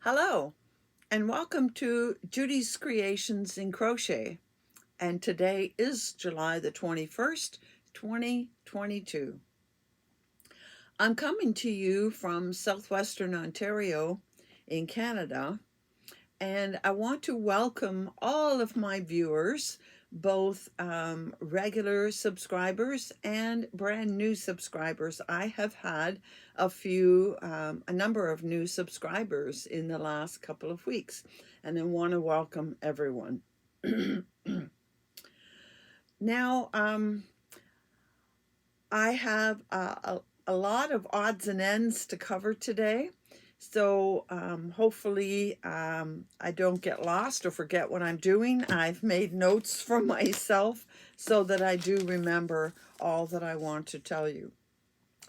Hello, and welcome to Judy's Creations in Crochet. And today is July the 21st, 2022. I'm coming to you from southwestern Ontario in Canada, and I want to welcome all of my viewers, both regular subscribers and brand new subscribers. I have had a number of new subscribers in the last couple of weeks, and I want to welcome everyone. Now, I have a lot of odds and ends to cover today. So hopefully I don't get lost or forget what I'm doing. I've made notes for myself so that I do remember all that I want to tell you.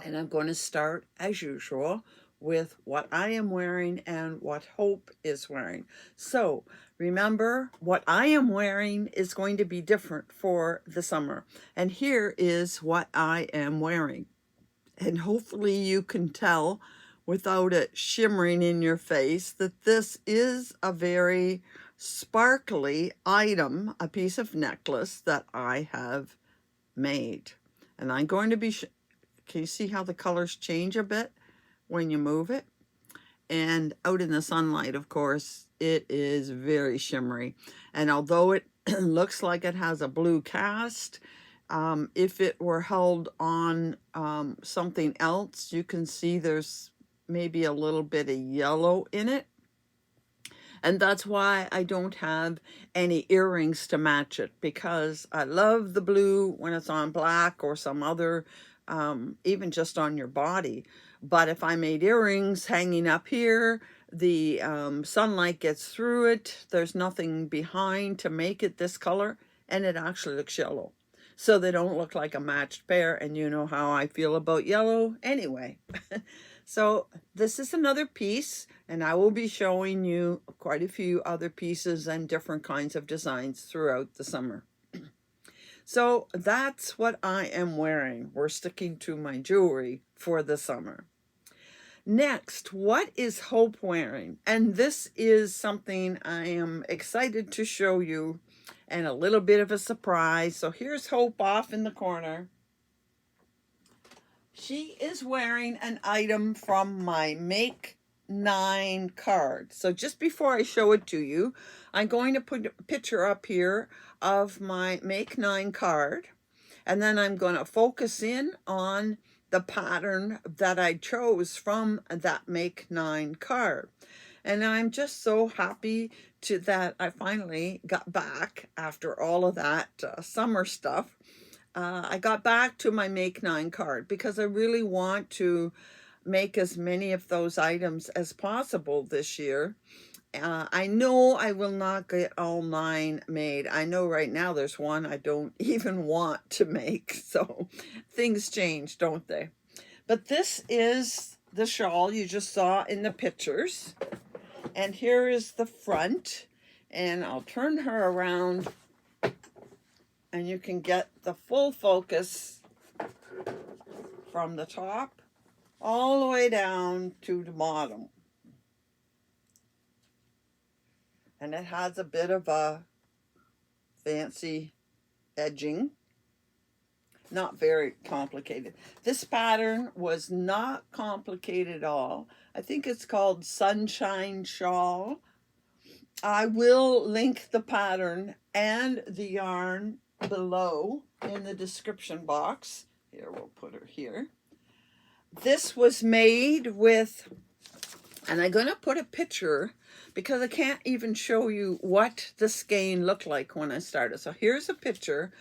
And I'm going to start, as usual, with what I am wearing and what Hope is wearing. So remember, what I am wearing is going to be different for the summer. And here is what I am wearing. And hopefully you can tell without it shimmering in your face that this is a very sparkly item, a piece of necklace that I have made. And I'm going to be, can you see how the colors change a bit when you move it? And out in the sunlight, of course, it is very shimmery. And although it looks like it has a blue cast, if it were held on something else, you can see there's maybe a little bit of yellow in it. And that's why I don't have any earrings to match it, because I love the blue when it's on black or some other, even just on your body. But if I made earrings hanging up here, the sunlight gets through it. There's nothing behind to make it this color, and it actually looks yellow. So they don't look like a matched pair, and you know how I feel about yellow anyway. So this is another piece, and I will be showing you quite a few other pieces and different kinds of designs throughout the summer. So that's what I am wearing. We're sticking to my jewelry for the summer. Next, what is Hope wearing? And this is something I am excited to show you, and a little bit of a surprise. So here's Hope off in the corner. She is wearing an item from my Make 9 card. So just before I show it to you, I'm going to put a picture up here of my Make 9 card. And then I'm going to focus in on the pattern that I chose from that Make 9 card. And I'm just so happy that I finally got back after all of that summer stuff. I got back to my Make 9 card because I really want to make as many of those items as possible this year. I know I will not get all 9 made. I know right now there's one I don't even want to make. So things change, don't they? But this is the shawl you just saw in the pictures. And here is the front. And I'll turn her around and you can get the full focus from the top all the way down to the bottom. And it has a bit of a fancy edging. Not very complicated. This pattern was not complicated at all. I think it's called Sunshine Shawl. I will link the pattern and the yarn below in the description box. Here, we'll put her here. This was made with, and I'm going to put a picture because I can't even show you what the skein looked like when I started. So here's a picture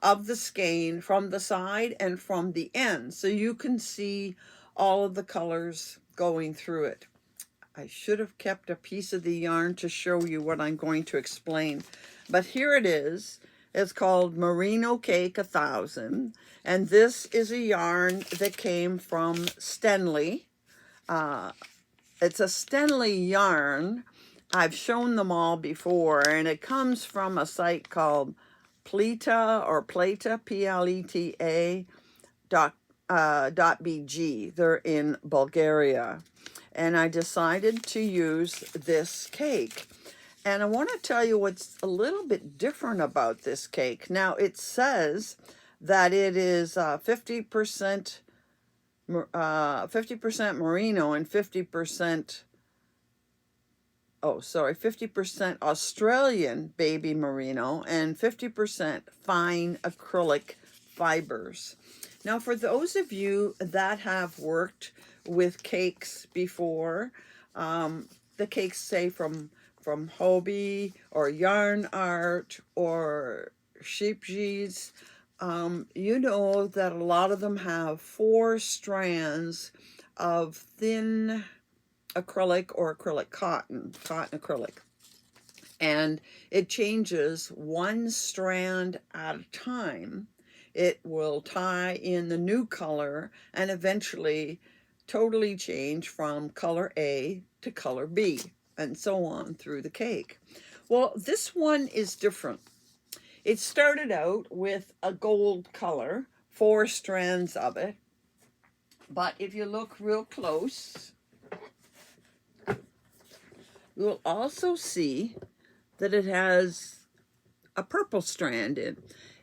of the skein from the side and from the end, so you can see all of the colors going through it. I should have kept a piece of the yarn to show you what I'm going to explain, but here it is. It's called Merino Cake 1000, and this is a yarn that came from Stenley. It's a Stenley yarn. I've shown them all before, and it comes from a site called Pleta or Pleta, Pleta .bg. They're in Bulgaria. and I decided to use this cake. And I want to tell you what's a little bit different about this cake. Now, it says that it is 50% 50% merino and 50%, 50% Australian baby merino and 50% fine acrylic fibers. Now, for those of you that have worked with cakes before, the cakes say from Hobie or Yarn Art or Sheepji's, you know that a lot of them have 4 strands of thin acrylic or acrylic cotton acrylic. And it changes 1 strand at a time. It will tie in the new color and eventually totally change from color A to color B and so on through the cake. Well, this one is different. It started out with a gold color, 4 strands of it. But if you look real close, you'll also see that it has a purple strand in.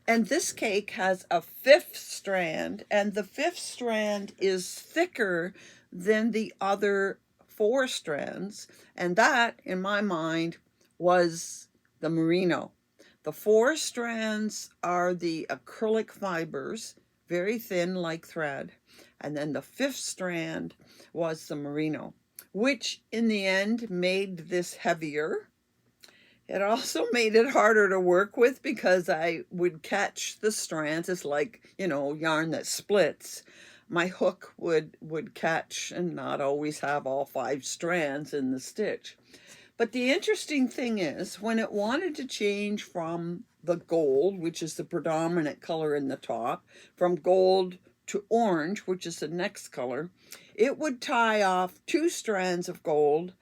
And this cake has a 5th strand, and the 5th strand is thicker than the other 4 strands. And that, in my mind, was the merino. The 4 strands are the acrylic fibers, very thin like thread. And then the 5th strand was the merino, which in the end made this heavier. It also made it harder to work with because I would catch the strands. It's like, yarn that splits. My hook would catch and not always have all 5 strands in the stitch. But the interesting thing is, when it wanted to change from the gold, which is the predominant color in the top, from gold to orange, which is the next color, it would tie off 2 strands of gold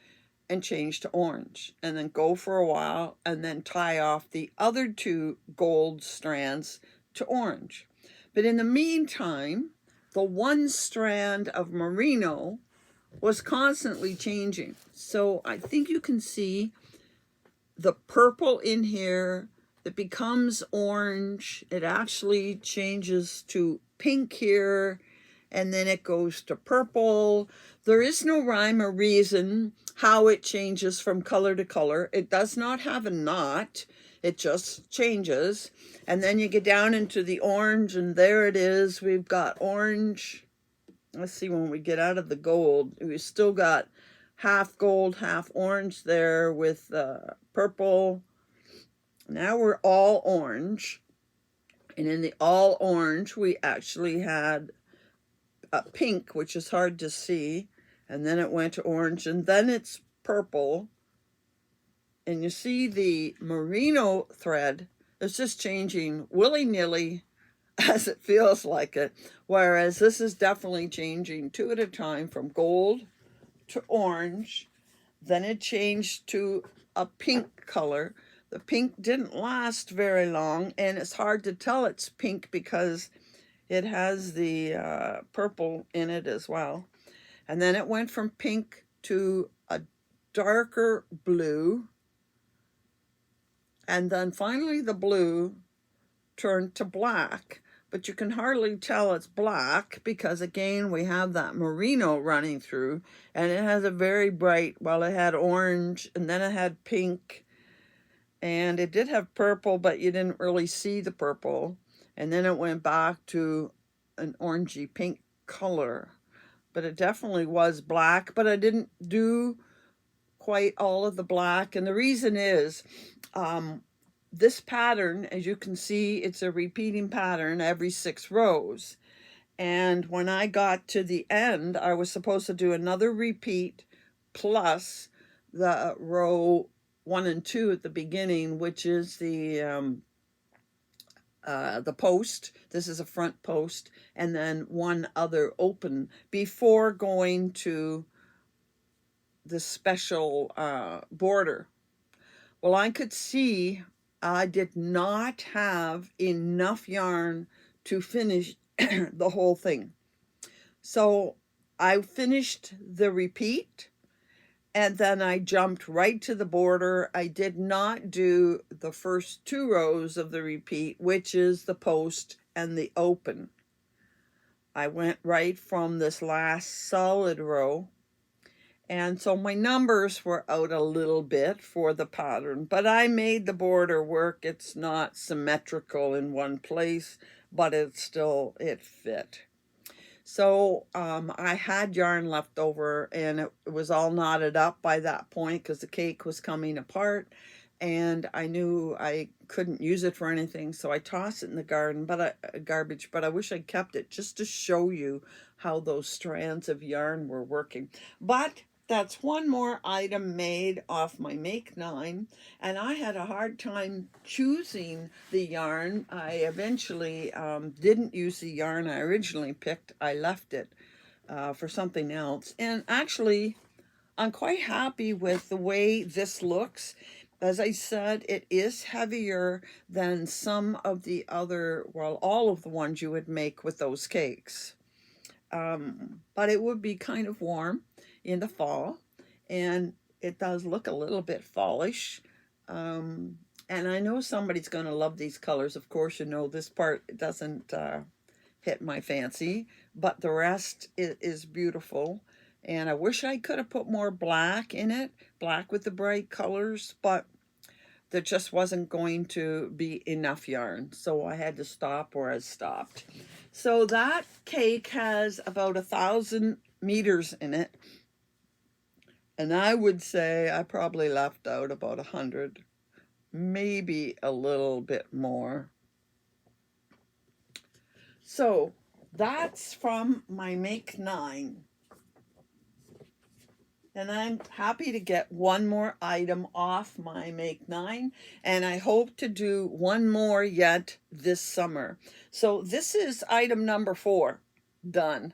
and change to orange, and then go for a while and then tie off the other 2 gold strands to orange. But in the meantime, the 1 strand of merino was constantly changing. So I think you can see the purple in here that becomes orange. It actually changes to pink here, and then it goes to purple. There is no rhyme or reason how it changes from color to color. It does not have a knot. It just changes. And then you get down into the orange, and there it is. We've got orange. Let's see, when we get out of the gold, we've still got half gold, half orange there with purple. Now we're all orange. And in the all orange, we actually had a pink, which is hard to see. And then it went to orange, and then it's purple. And you see the merino thread is just changing willy-nilly as it feels like it. Whereas this is definitely changing 2 at a time from gold to orange. Then it changed to a pink color. The pink didn't last very long, and it's hard to tell it's pink because it has the purple in it as well. And then it went from pink to a darker blue. And then finally the blue turned to black. But you can hardly tell it's black because, again, we have that merino running through. And it has a very bright, it had orange, and then it had pink. And it did have purple, but you didn't really see the purple. And then it went back to an orangey pink color. But it definitely was black, but I didn't do quite all of the black. And the reason is, this pattern, as you can see, it's a repeating pattern every 6 rows. And when I got to the end, I was supposed to do another repeat plus the row 1 and 2 at the beginning, which is the post. This is a front post, and then 1 other open before going to the special border. Well, I could see I did not have enough yarn to finish the whole thing. So I finished the repeat and then I jumped right to the border. I did not do the first 2 rows of the repeat, which is the post and the open. I went right from this last solid row. And so my numbers were out a little bit for the pattern, but I made the border work. It's not symmetrical in one place, but it fit. So I had yarn left over and it was all knotted up by that point because the cake was coming apart and I knew I couldn't use it for anything. So I tossed it in the garbage, but I wish I'd kept it just to show you how those strands of yarn were working. But that's one more item made off my Make 9, and I had a hard time choosing the yarn. I eventually didn't use the yarn I originally picked. I left it for something else, and actually I'm quite happy with the way this looks. As I said, it is heavier than some of the other, well, all of the ones you would make with those cakes. But it would be kind of warm in the fall, and it does look a little bit fallish. And I know somebody's going to love these colors. Of course, you know, this part doesn't hit my fancy, but the rest is beautiful. And I wish I could have put more black in it, black with the bright colors, but there just wasn't going to be enough yarn. So I had to stop where I stopped. So that cake has about 1,000 meters in it. And I would say I probably left out about 100, maybe a little bit more. So that's from my Make 9. And I'm happy to get one more item off my Make 9, and I hope to do one more yet this summer. So this is item number 4, done.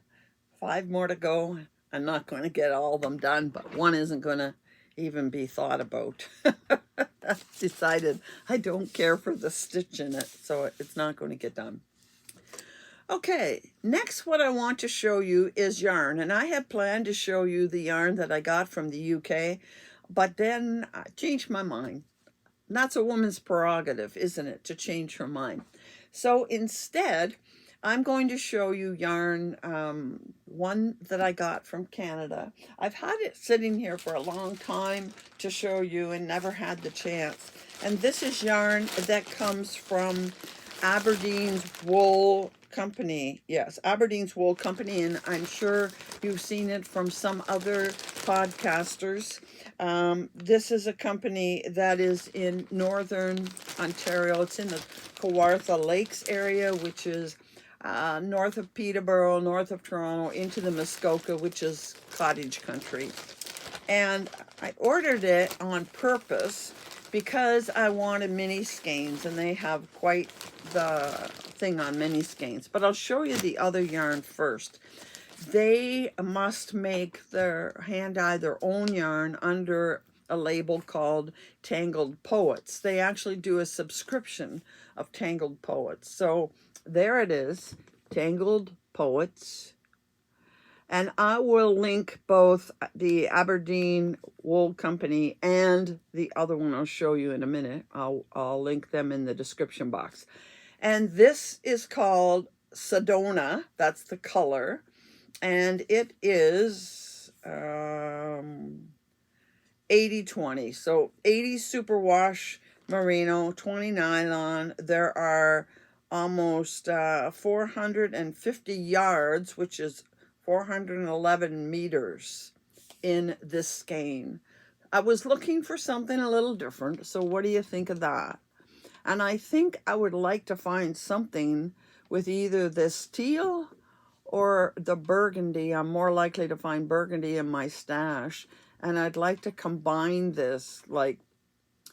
5 more to go. I'm not going to get all of them done, but one isn't going to even be thought about. I've decided I don't care for the stitch in it, so it's not going to get done. Okay, next what I want to show you is yarn, and I had planned to show you the yarn that I got from the UK, but then I changed my mind. That's a woman's prerogative, isn't it, to change her mind? So instead, I'm going to show you yarn, one that I got from Canada. I've had it sitting here for a long time to show you and never had the chance. And this is yarn that comes from Aberdeen's Wool Company. Yes, Aberdeen's Wool Company, and I'm sure you've seen it from some other podcasters. This is a company that is in northern Ontario. It's in the Kawartha Lakes area, which is north of Peterborough, north of Toronto, into the Muskoka, which is cottage country. And I ordered it on purpose because I wanted mini skeins, and they have quite the thing on mini skeins. But I'll show you the other yarn first. They must hand dye their own yarn under a label called Tangled Poets. They actually do a subscription of Tangled Poets. So there it is, Tangled Poets. And I will link both the Aberdeen Wool Company and the other one I'll show you in a minute. I'll link them in the description box. And this is called Sedona. That's the color. And it is 80-20. So 80 superwash merino, 20 nylon. There are almost 450 yards, which is 411 meters in this skein. I was looking for something a little different, so what do you think of that? And I think I would like to find something with either this teal or the burgundy. I'm more likely to find burgundy in my stash, and I'd like to combine this, like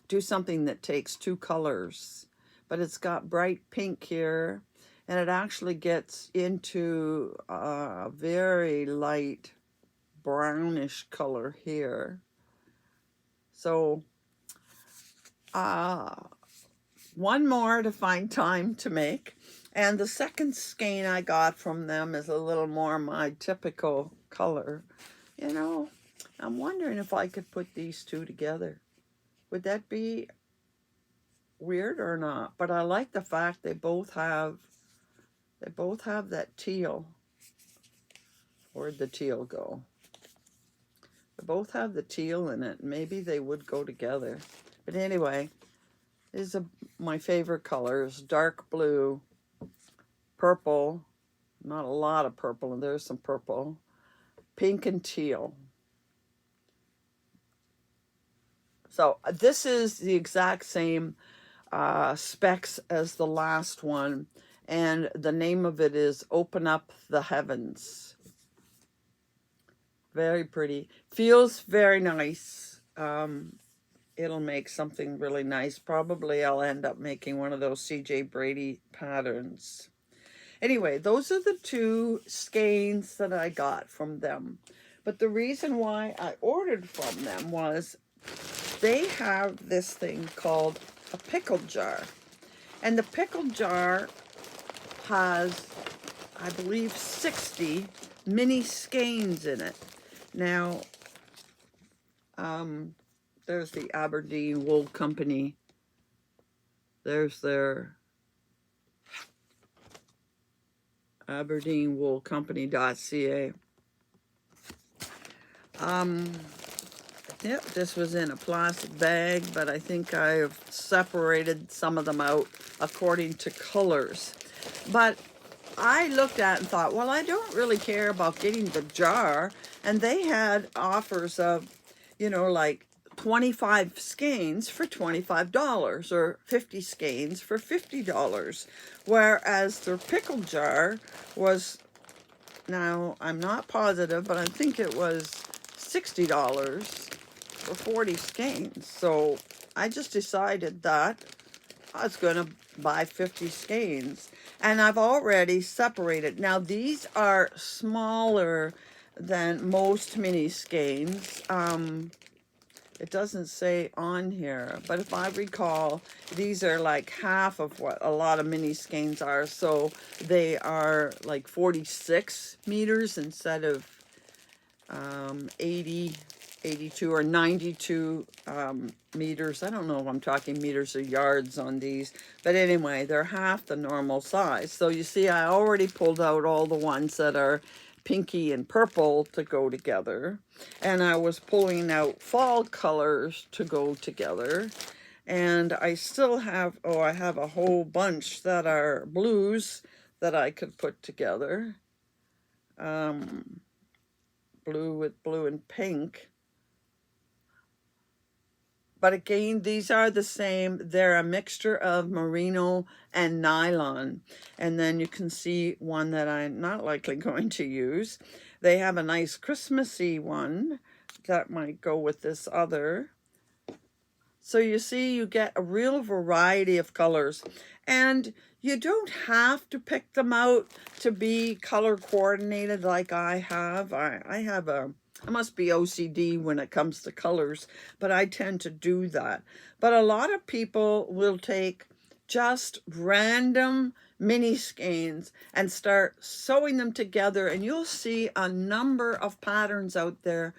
do something that takes 2 colors, but it's got bright pink here, and it actually gets into a very light brownish color here. So one more to find time to make, And the second skein I got from them is a little more my typical color. You know, I'm wondering if I could put these two together. Would that be weird or not? But I like the fact they both have that teal. Where'd the teal go? They both have the teal in it. Maybe they would go together. But anyway, these are my favorite colors. Dark blue, purple, not a lot of purple, and there's some purple, pink and teal. So this is the exact same specs as the last one, and the name of it is Open Up the Heavens. Very pretty. Feels very nice. It'll make something really nice. Probably I'll end up making one of those CJ Brady patterns. Anyway, those are the two skeins that I got from them. But the reason why I ordered from them was they have this thing called a pickle jar. And the pickle jar has, I believe, 60 mini skeins in it. Now, there's the Aberdeen Wool Company. There's their aberdeenwoolcompany.ca. Yep, this was in a plastic bag, but I think I've separated some of them out according to colors. But I looked at it and thought, well, I don't really care about getting the jar. And they had offers of, you know, like 25 skeins for $25 or 50 skeins for $50. Whereas their pickle jar was, now I'm not positive, but I think it was $60 for 40 skeins. So I just decided that I was going to buy 50 skeins. And I've already separated. Now these are smaller than most mini skeins. It doesn't say on here, but if I recall, these are like half of what a lot of mini skeins are. So they are like 46 meters instead of 80, 82 or 92 meters. I don't know if I'm talking meters or yards on these, but anyway, they're half the normal size. So you see, I already pulled out all the ones that are pinky and purple to go together, and I was pulling out fall colors to go together, and I still have, oh, I have a whole bunch that are blues that I could put together. Blue with blue and pink. But again, these are the same. They're a mixture of merino and nylon. And then you can see one that I'm not likely going to use. They have a nice Christmassy one that might go with this other. So you see, you get a real variety of colors. And you don't have to pick them out to be color coordinated like I have. I must be OCD when it comes to colors, but I tend to do that. But a lot of people will take just random mini skeins and start sewing them together, and you'll see a number of patterns out there,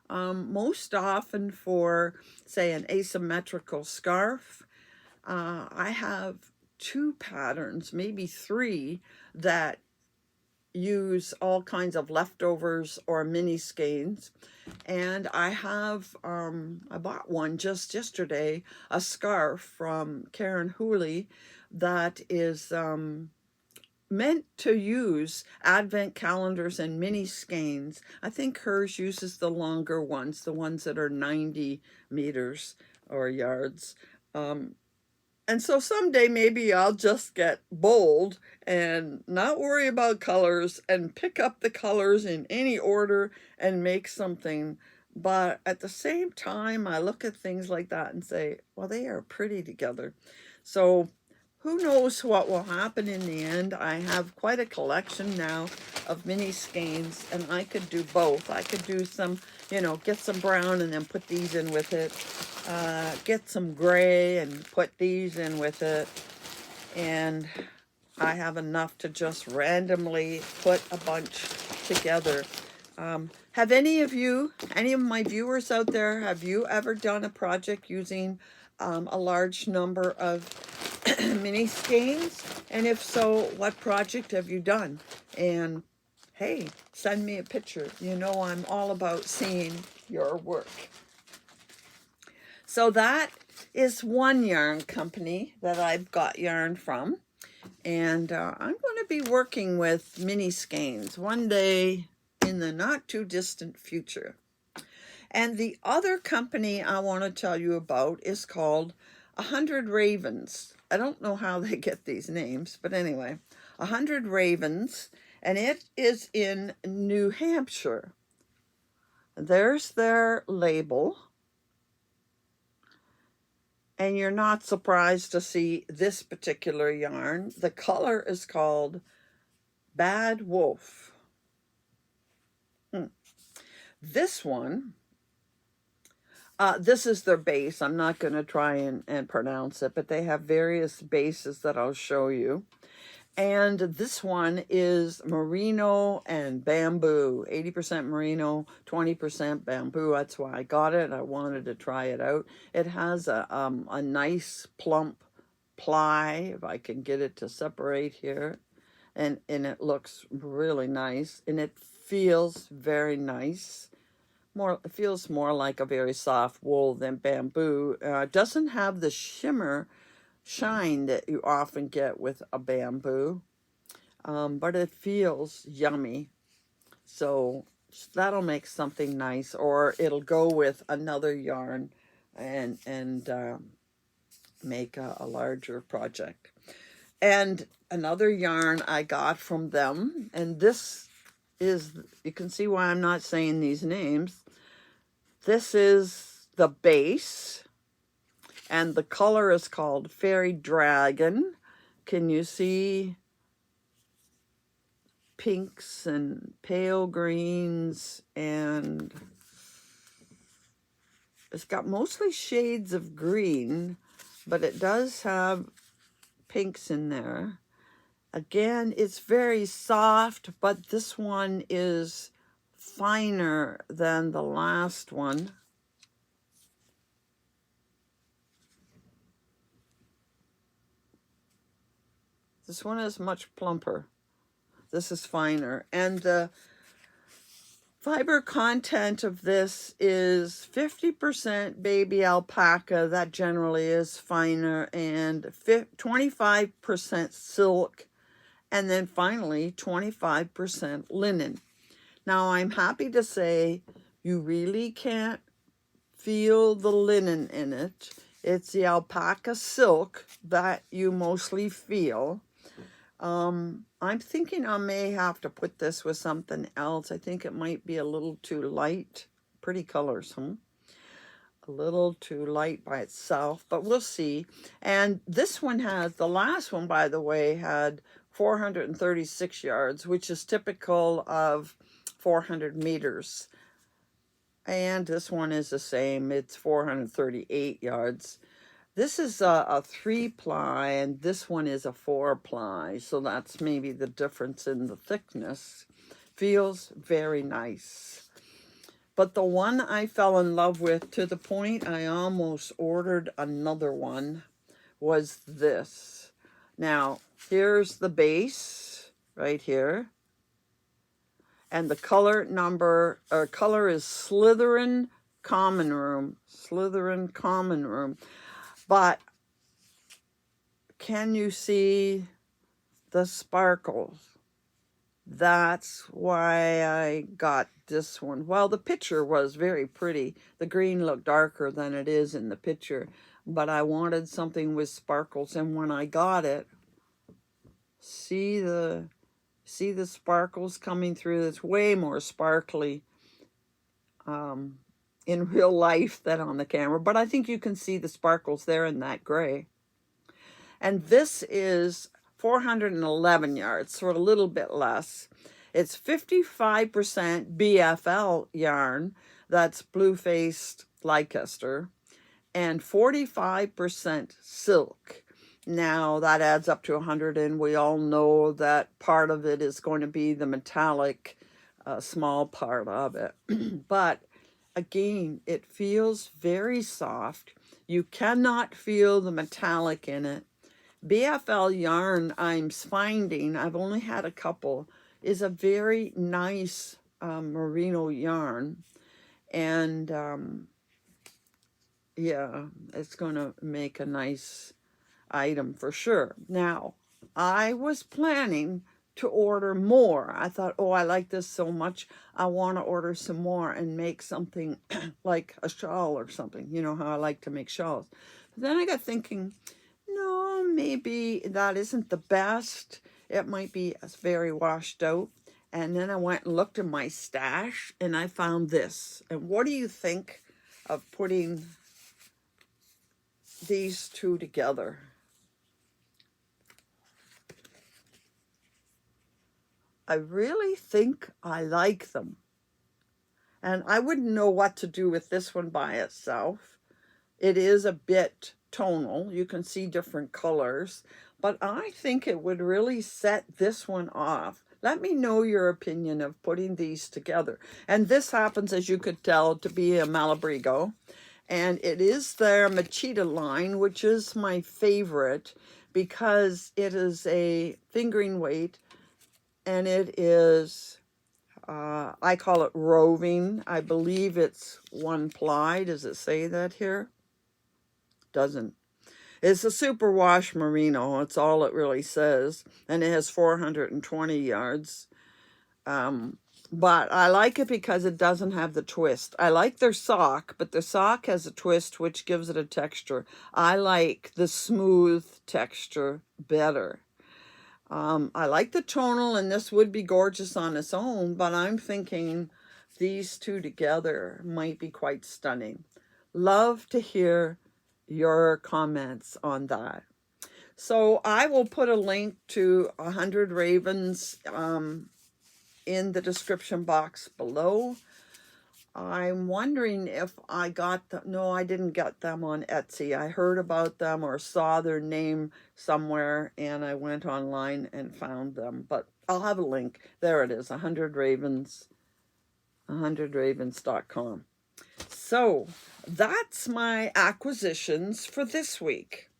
most often for, say, an asymmetrical scarf. I have 2 patterns, maybe 3, that use all kinds of leftovers or mini skeins. And I have, I bought one just yesterday, a scarf from Karen Hooley that is meant to use advent calendars and mini skeins. I think hers uses the longer ones, the ones that are 90 meters or yards. And so someday maybe I'll just get bold and not worry about colors and pick up the colors in any order and make something. But at the same time, I look at things like that and say, well, they are pretty together. So who knows what will happen in the end. I have quite a collection now of mini skeins, and I could do both. I could do some, you know, get some brown and then put these in with it. Get some gray and put these in with it. And I have enough to just randomly put a bunch together. Have any of my viewers out there, have you ever done a project using a large number of mini skeins? And if so, what project have you done? And hey, send me a picture. You know I'm all about seeing your work. So that is one yarn company that I've got yarn from. And I'm going to be working with mini skeins one day in the not too distant future. And the other company I want to tell you about is called 100 Ravens. I don't know how they get these names, but anyway, 100 Ravens, and it is in New Hampshire. There's their label. And you're not surprised to see this particular yarn. The color is called Bad Wolf. This one, this is their base. I'm not going to try and pronounce it, but they have various bases that I'll show you. And this one is merino and bamboo, 80% merino, 20% bamboo. That's why I got it. I wanted to try it out. It has a nice plump ply, if I can get it to separate here. And it looks really nice. And it feels very nice. It feels more like a very soft wool than bamboo. It doesn't have the shine that you often get with a bamboo, but it feels yummy. So that'll make something nice, or it'll go with another yarn and make a larger project. And another yarn I got from them, and this is, you can see why I'm not saying these names. This is the base. And the color is called Fairy Dragon. Can you see pinks and pale greens? And it's got mostly shades of green, but it does have pinks in there. Again, it's very soft, but this one is finer than the last one. This one is much plumper. This is finer. And the fiber content of this is 50% baby alpaca. That generally is finer. And 25% silk. And then finally, 25% linen. Now, I'm happy to say you really can't feel the linen in it. It's the alpaca silk that you mostly feel. I'm thinking I may have to put this with something else. I think it might be a little too light. Pretty colors, huh? A little too light by itself, but we'll see. And this one has, the last one, by the way, had 436 yards, which is typical of 400 meters. And this one is the same. It's 438 yards. This is a 3-ply, and this one is a 4-ply. So that's maybe the difference in the thickness. Feels very nice. But the one I fell in love with, to the point I almost ordered another one, was this. Now, here's the base right here. And the color is Slytherin Common Room. Slytherin Common Room. But can you see the sparkles? That's why I got this one. Well, the picture was very pretty. The green looked darker than it is in the picture. But I wanted something with sparkles. And when I got it, see the sparkles coming through? It's way more sparkly in real life than on the camera, but I think you can see the sparkles there in that gray. And this is 411 yards, so a little bit less. It's 55% BFL yarn, that's blue-faced Leicester, and 45% silk. Now that adds up to 100, and we all know that part of it is going to be the metallic, small part of it. But again, it feels very soft. You cannot feel the metallic in it. BFL yarn I'm finding, I've only had a couple, is a very nice merino yarn. And yeah, it's going to make a nice item for sure. Now, I was planning to order more. I thought, oh, I like this so much. I want to order some more and make something like a shawl or something. You know how I like to make shawls. But then I got thinking, no, maybe that isn't the best. It might be very washed out. And then I went and looked in my stash and I found this. And what do you think of putting these two together? I really think I like them. And I wouldn't know what to do with this one by itself. It is a bit tonal. You can see different colors. But I think it would really set this one off. Let me know your opinion of putting these together. And this happens, as you could tell, to be a Malabrigo. And it is their Machita line, which is my favorite because it is a fingering weight. And it is, I call it roving. I believe it's one ply. Does it say that here? Doesn't. It's a superwash merino. It's all it really says. And it has 420 yards. But I like it because it doesn't have the twist. I like their sock, but the sock has a twist, which gives it a texture. I like the smooth texture better. I like the tonal, and this would be gorgeous on its own, but I'm thinking these two together might be quite stunning. Love to hear your comments on that. So I will put a link to 100 Ravens in the description box below. I'm wondering if I got them. No, I didn't get them on Etsy. I heard about them or saw their name somewhere, and I went online and found them. But I'll have a link. There it is, 100 Ravens, 100ravens.com. So that's my acquisitions for this week.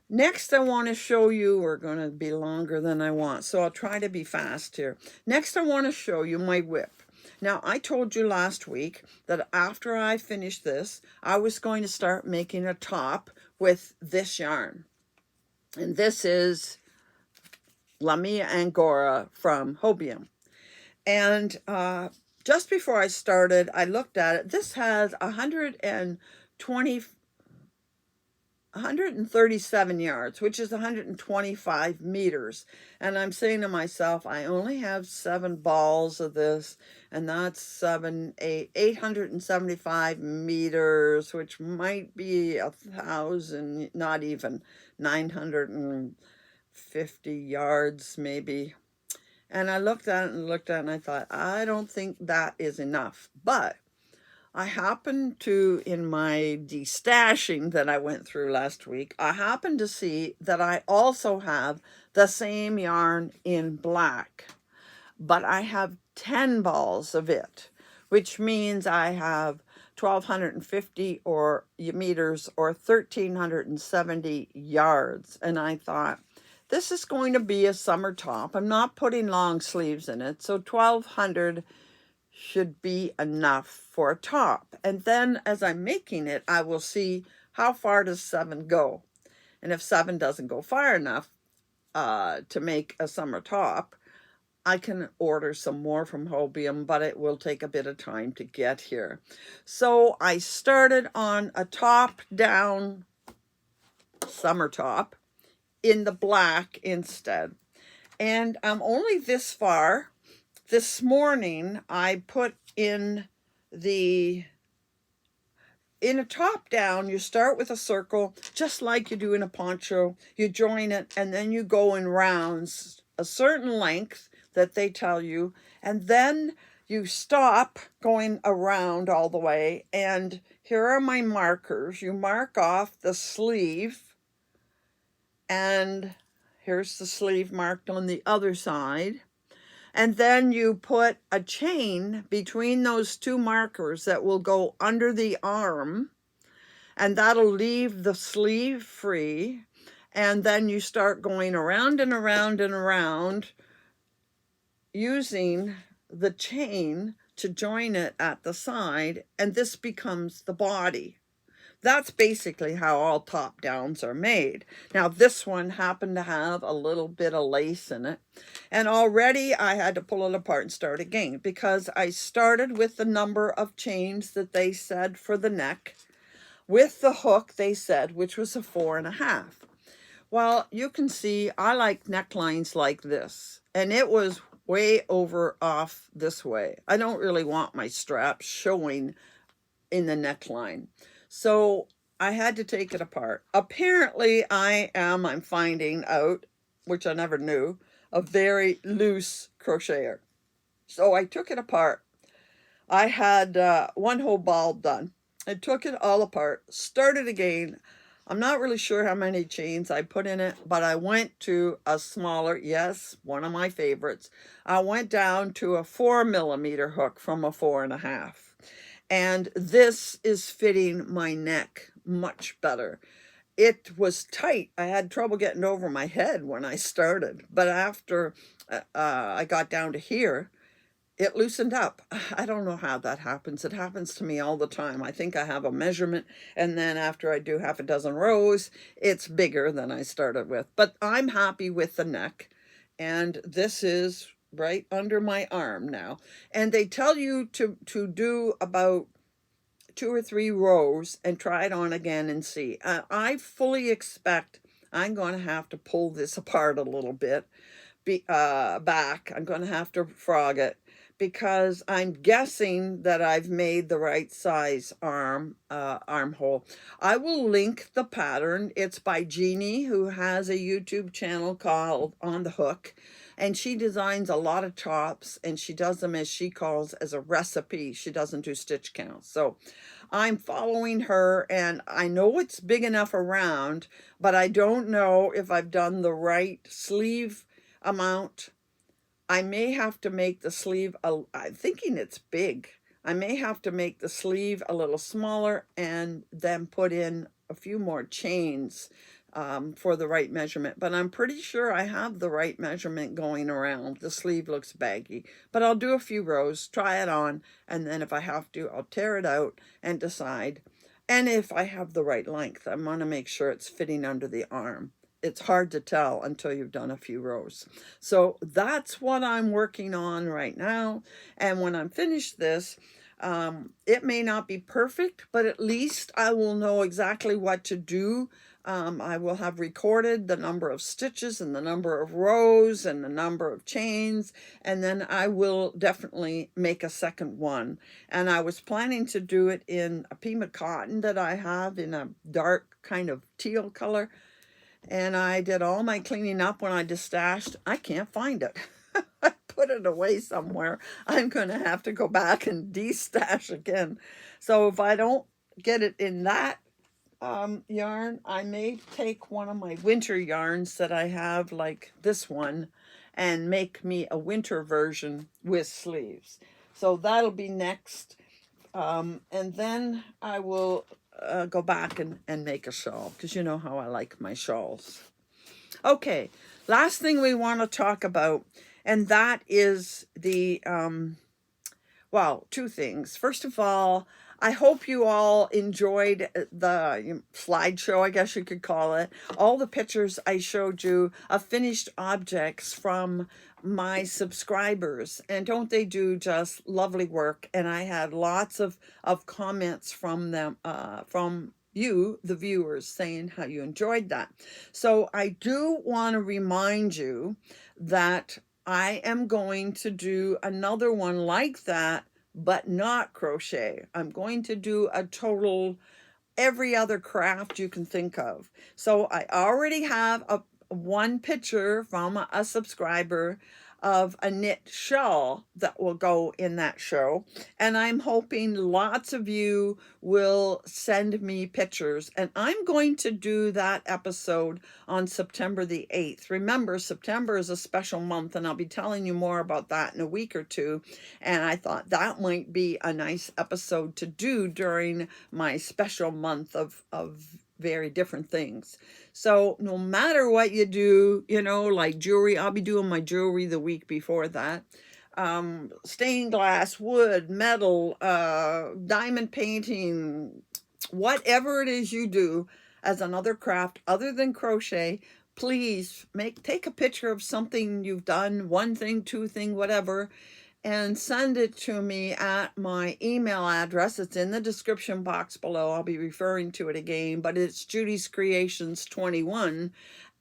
Next, I want to show you, we're going to be longer than I want, so I'll try to be fast here. Next, I want to show you my whip. Now, I told you last week that after I finished this, I was going to start making a top with this yarn. And this is Lamia Angora from Hobium. And just before I started, I looked at it. This has 137 yards, which is 125 meters. And I'm saying to myself, I only have 7 balls of this, and that's 875 meters, which might be 1,000, not even 950 yards, maybe. And I looked at it and looked at it, and I thought, I don't think that is enough. But I happened to, in my destashing that I went through last week, I happened to see that I also have the same yarn in black, but I have 10 balls of it, which means I have 1,250 meters or 1,370 yards. And I thought, this is going to be a summer top. I'm not putting long sleeves in it, so 1,200 should be enough for a top. And then as I'm making it, I will see how far does 7 go. And if 7 doesn't go far enough to make a summer top, I can order some more from Hobium, but it will take a bit of time to get here. So I started on a top-down summer top in the black instead. And I'm only this far. This morning, I put in a top down, you start with a circle, just like you do in a poncho. You join it, and then you go in rounds, a certain length that they tell you, and then you stop going around all the way. And here are my markers. You mark off the sleeve, And here's the sleeve marked on the other side. And then you put a chain between those two markers that will go under the arm, and that'll leave the sleeve free. And then you start going around and around and around using the chain to join it at the side, and this becomes the body. That's basically how all top downs are made. Now this one happened to have a little bit of lace in it, and already I had to pull it apart and start again because I started with the number of chains that they said for the neck with the hook they said, which was a 4.5. Well, you can see I like necklines like this, and it was way over off this way. I don't really want my straps showing in the neckline. So I had to take it apart. Apparently I'm finding out, which I never knew, a very loose crocheter. So I took it apart. I had one whole ball done. I took it all apart, started again. I'm not really sure how many chains I put in it, but I went to a smaller, yes, one of my favorites. I went down to a 4mm hook from a 4.5. And this is fitting my neck much better. It was tight. I had trouble getting over my head when I started, but after I got down to here, it loosened up. I don't know how that happens. It happens to me all the time. I think I have a measurement, and then after I do half a dozen rows, it's bigger than I started with. But I'm happy with the neck, and this is right under my arm now. And they tell you to do about 2 or 3 rows and try it on again and see. I fully expect I'm going to have to pull this apart a little bit back. I'm going to have to frog it, because I'm guessing that I've made the right size armhole. I will link the pattern. It's by Jeannie, who has a YouTube channel called On the Hook, and she designs a lot of tops, and she does them as she calls as a recipe. She doesn't do stitch counts. So I'm following her, and I know it's big enough around, but I don't know if I've done the right sleeve amount. I may have to make the sleeve, I'm thinking it's big. I may have to make the sleeve a little smaller and then put in a few more chains for the right measurement. But I'm pretty sure I have the right measurement going around. The sleeve looks baggy, but I'll do a few rows, try it on, and then if I have to, I'll tear it out and decide. And if I have the right length, I want to make sure it's fitting under the arm. It's hard to tell until you've done a few rows. So that's what I'm working on right now. And when I'm finished this, it may not be perfect, but at least I will know exactly what to do. I will have recorded the number of stitches and the number of rows and the number of chains, and then I will definitely make a second one. And I was planning to do it in a Pima cotton that I have in a dark kind of teal color. And I did all my cleaning up when I destashed. I can't find it. I put it away somewhere. I'm going to have to go back and destash again. So if I don't get it in that yarn, I may take one of my winter yarns that I have, like this one, and make me a winter version with sleeves. So that'll be next. And then I will go back and make a shawl, because you know how I like my shawls. Okay, last thing we want to talk about, and that is the, well, 2 things. First of all, I hope you all enjoyed the slideshow, I guess you could call it. All the pictures I showed you of finished objects from my subscribers, and don't they do just lovely work? And I had lots of comments from them, from you, the viewers, saying how you enjoyed that. So I do want to remind you that I am going to do another one like that, but not crochet. I'm going to do a total every other craft you can think of. So I already have one picture from a subscriber of a knit shawl that will go in that show. And I'm hoping lots of you will send me pictures. And I'm going to do that episode on September the 8th. Remember, September is a special month, and I'll be telling you more about that in a week or two. And I thought that might be a nice episode to do during my special month of very different things. So no matter what you do, you know, like jewelry, I'll be doing my jewelry the week before that. Stained glass, wood, metal, diamond painting, whatever it is you do as another craft other than crochet, please take a picture of something you've done, one thing, two thing, whatever, and send it to me at my email address. It's in the description box below. I'll be referring to it again, but it's judyscreations21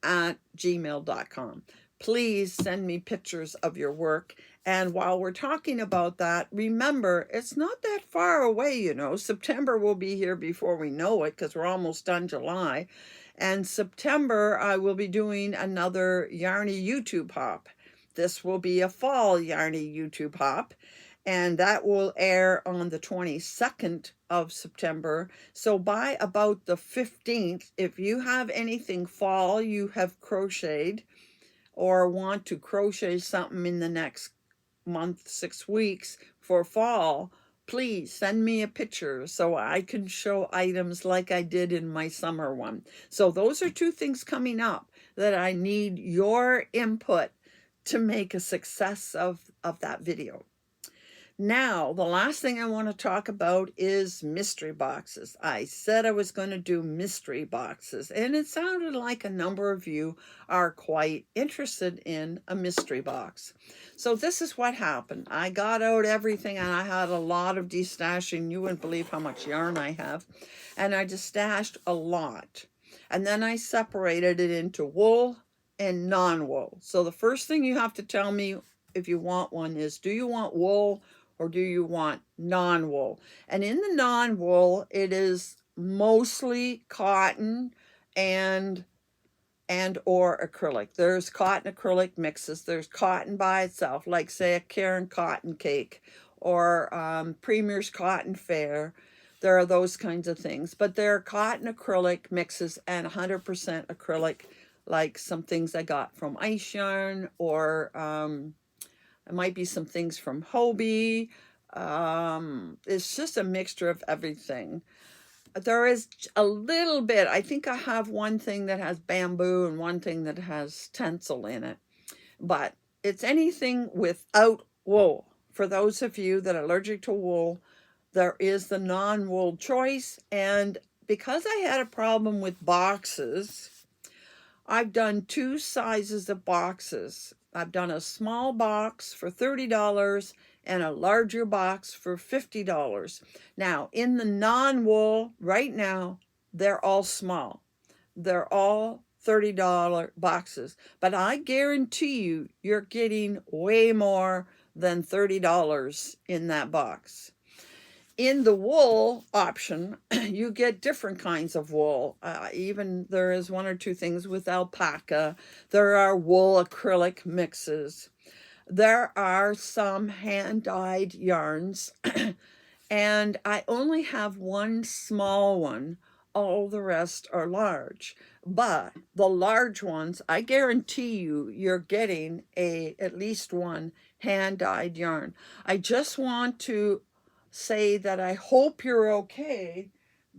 at gmail.com. Please send me pictures of your work. And while we're talking about that, remember, it's not that far away, you know. September will be here before we know it, because we're almost done July. And September, I will be doing another Yarny YouTube hop. This will be a fall Yarny YouTube hop, and that will air on the 22nd of September. So by about the 15th, if you have anything fall you have crocheted or want to crochet something in the next month, 6 weeks for fall, please send me a picture so I can show items like I did in my summer one. So those are two things coming up that I need your input to make a success of that video. Now, the last thing I want to talk about is mystery boxes. I said I was going to do mystery boxes, and it sounded like a number of you are quite interested in a mystery box. So this is what happened. I got out everything, and I had a lot of destashing. You wouldn't believe how much yarn I have. And I destashed a lot. And then I separated it into wool and non-wool. So the first thing you have to tell me if you want one is, do you want wool or do you want non-wool? And in the non-wool, it is mostly cotton and or acrylic. There's cotton acrylic mixes. There's cotton by itself, like say a Caron cotton cake or Premier's Cotton Fair. There are those kinds of things. But there are cotton acrylic mixes and 100% acrylic, like some things I got from Ice Yarn, or it might be some things from Hobie. It's just a mixture of everything. There is a little bit, I think I have one thing that has bamboo and one thing that has tencel in it. But it's anything without wool. For those of you that are allergic to wool, there is the non-wool choice. And because I had a problem with boxes, I've done two sizes of boxes. I've done a small box for $30 and a larger box for $50. Now, in the non-wool, right now, they're all small. They're all $30 boxes. But I guarantee you, you're getting way more than $30 in that box. In the wool option, you get different kinds of wool. Even there is one or two things with alpaca. There are wool acrylic mixes. There are some hand-dyed yarns. And I only have one small one. All the rest are large. But the large ones, I guarantee you, you're getting at least one hand-dyed yarn. I just want to say that I hope you're okay,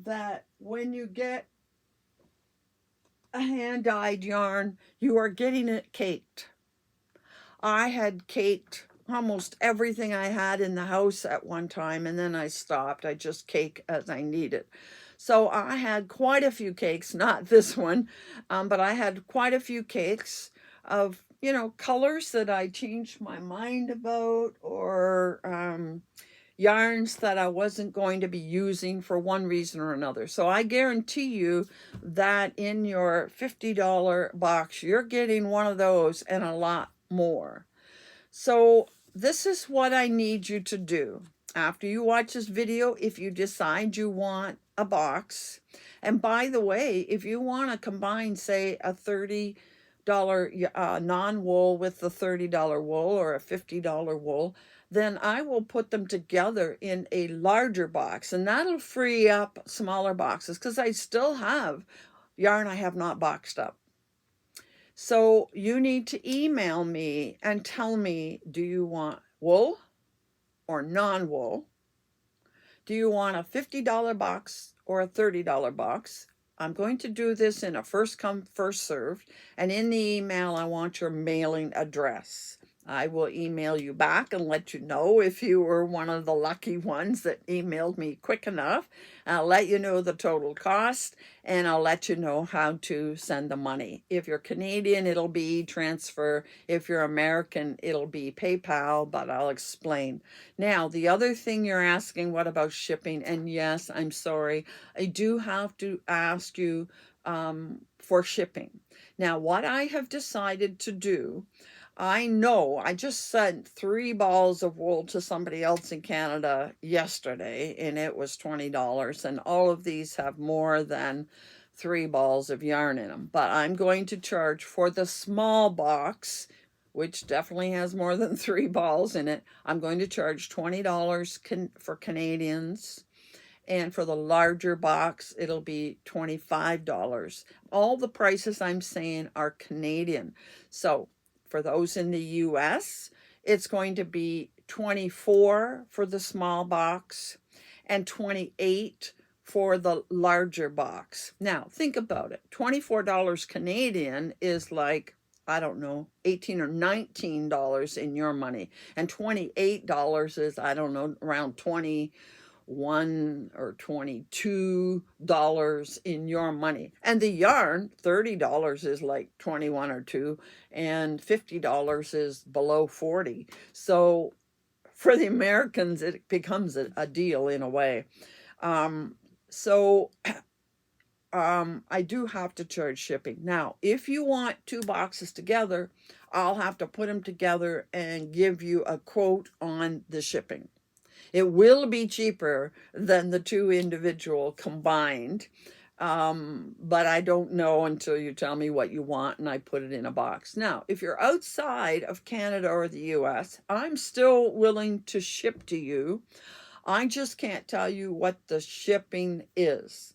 that when you get a hand-dyed yarn, you are getting it caked. I had caked almost everything I had in the house at one time, and then I stopped. I just cake as I needed. So I had quite a few cakes, not this one, but I had quite a few cakes of, you know, colors that I changed my mind about, or yarns that I wasn't going to be using for one reason or another. So I guarantee you that in your $50 box, you're getting one of those and a lot more. So this is what I need you to do. After you watch this video, if you decide you want a box, and by the way, if you want to combine, say, a $30 non-wool with the $30 wool or a $50 wool, then I will put them together in a larger box, and that'll free up smaller boxes because I still have yarn I have not boxed up. So you need to email me and tell me, do you want wool or non-wool? Do you want a $50 box or a $30 box? I'm going to do this in a first come, first served. And in the email, I want your mailing address. I will email you back and let you know if you were one of the lucky ones that emailed me quick enough. I'll let you know the total cost, and I'll let you know how to send the money. If you're Canadian, it'll be transfer. If you're American, it'll be PayPal, but I'll explain. Now, the other thing you're asking, what about shipping? And yes, I'm sorry, I do have to ask you for shipping. Now, what I have decided to do, I know I just sent 3 balls of wool to somebody else in Canada yesterday, and it was $20. And all of these have more than 3 balls of yarn in them. But I'm going to charge for the small box, which definitely has more than 3 balls in it. I'm going to charge $20 for Canadians. And for the larger box, it'll be $25. All the prices I'm saying are Canadian. So for those in the US, it's going to be $24 for the small box and $28 for the larger box. Now, think about it. $24 Canadian is like, I don't know, $18 or $19 in your money. And $28 is, I don't know, around $21 or $22 in your money. And the yarn, $30 is like 21 or 2, and $50 is below 40. So for the Americans, it becomes a deal in a way. I do have to charge shipping. Now, if you want 2 boxes together, I'll have to put them together and give you a quote on the shipping. It will be cheaper than the 2 individual combined, but I don't know until you tell me what you want and I put it in a box. Now, if you're outside of Canada or the US, I'm still willing to ship to you. I just can't tell you what the shipping is.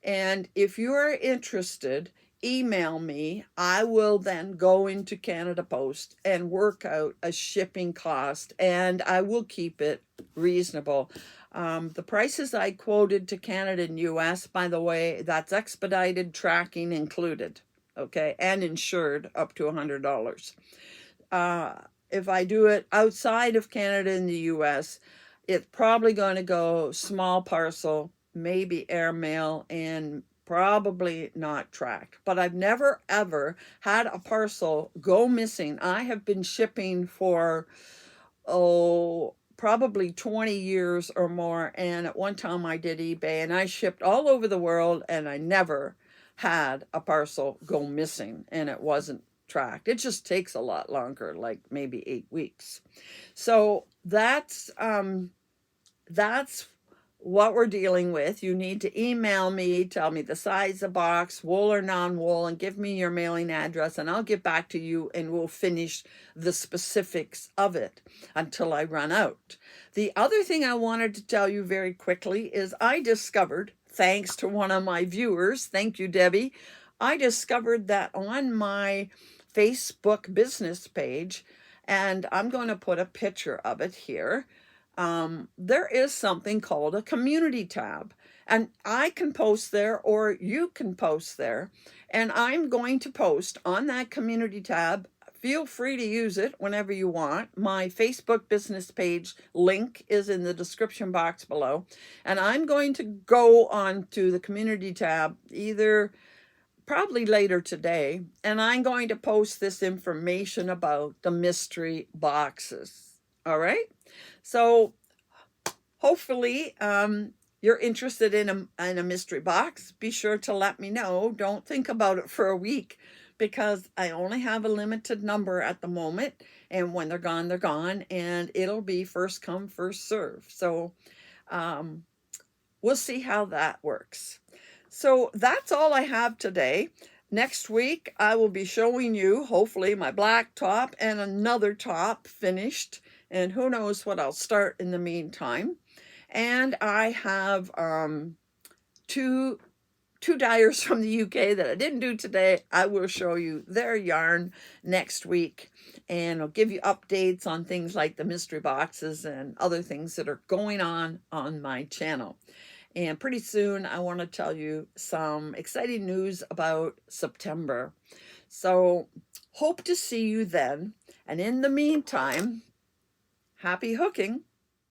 And if you're interested, email me. I will then go into Canada Post and work out a shipping cost, and I will keep it reasonable. The prices I quoted to Canada and US, by the way, that's expedited, tracking included, okay, and insured up to $100. If I do it outside of Canada and the US, it's probably going to go small parcel, maybe airmail, and probably not tracked. But I've never ever had a parcel go missing. I have been shipping for probably 20 years or more, and at one time I did eBay and I shipped all over the world, and I never had a parcel go missing and it wasn't tracked. It just takes a lot longer, like maybe 8 weeks. So that's what we're dealing with. You need to email me, tell me the size of the box, wool or non-wool, and give me your mailing address, and I'll get back to you and we'll finish the specifics of it until I run out. The other thing I wanted to tell you very quickly is I discovered, thanks to one of my viewers, thank you, Debbie, I discovered that on my Facebook business page, and I'm going to put a picture of it here, there is something called a community tab, and I can post there or you can post there, and I'm going to post on that community tab. Feel free to use it whenever you want. My Facebook business page link is in the description box below, and I'm going to go on to the community tab probably later today, and I'm going to post this information about the mystery boxes. All right? So hopefully you're interested in a mystery box. Be sure to let me know. Don't think about it for a week, because I only have a limited number at the moment, and when they're gone, and it'll be first come, first serve. So we'll see how that works. So that's all I have today. Next week, I will be showing you, hopefully, my black top and another top finished. And who knows what I'll start in the meantime. And I have two dyers from the UK that I didn't do today. I will show you their yarn next week. And I'll give you updates on things like the mystery boxes and other things that are going on my channel. And pretty soon, I want to tell you some exciting news about September. So, hope to see you then. And in the meantime, happy hooking.